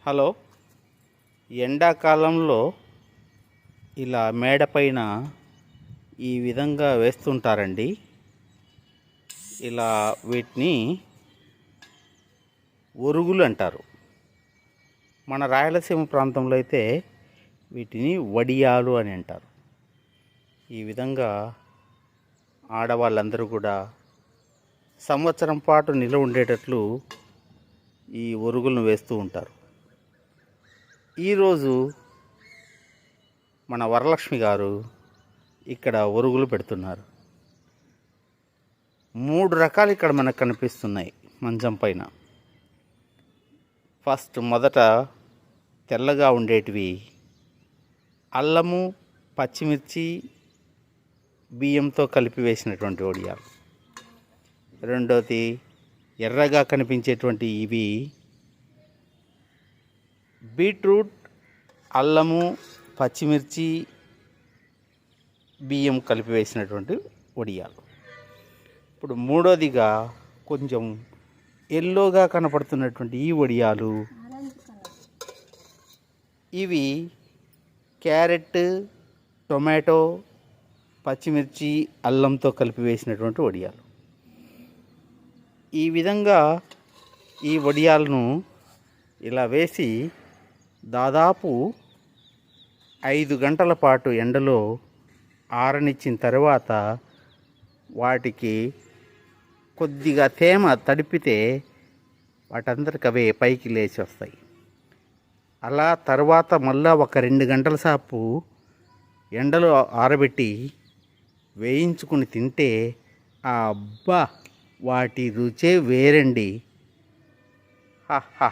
Hello. ఎండాకాలంలో ఇలా మేడపైన ఈ విధంగా వేస్తుంటారండి. ఇలా వీటిని ఒరుగులు అంటారు. మన రాయలసీమ ప్రాంతంలో అయితే వీటిని వడియాలు అని అంటారు. ఈ విధంగా ఆడవాళ్ళందరూ కూడా సంవత్సరం పాటు నిల్వ ఉండేటట్లు ఈ ఒరుగులను వేస్తూ ఉంటారు. ఈరోజు మన వరలక్ష్మి గారు ఇక్కడ ఒరుగులు పెడుతున్నారు. 3 రకాలు ఇక్కడ మనకు కనిపిస్తున్నాయి మంచం పైన. మొదట తెల్లగా ఉండేటివి అల్లము, పచ్చిమిర్చి, బియ్యంతో కలిపి వేసినటువంటి వడియాలు. రెండోది ఎర్రగా కనిపించేటువంటి ఇవి బీట్రూట్, అల్లము, పచ్చిమిర్చి, బియ్యం కలిపి వేసినటువంటి వడియాలు. ఇప్పుడు మూడోదిగా కొంచెం ఎల్లోగా కనపడుతున్నటువంటి ఈ వడియాలు, ఇవి క్యారెట్, టొమాటో, పచ్చిమిర్చి, అల్లంతో కలిపి వేసినటువంటి వడియాలు. ఈ విధంగా ఈ వడియాలను ఇలా వేసి దాదాపు 5 గంటల పాటు ఎండలో ఆరనిచ్చిన తర్వాత వాటికి కొద్దిగా తేమ తడిపితే వాటందరికి అవే పైకి లేచి వస్తాయి. అలా తర్వాత మళ్ళా ఒక 2 గంటల సేపు ఎండలో ఆరబెట్టి వేయించుకుని తింటే అబ్బా వాటి రుచే వేరండి. హా.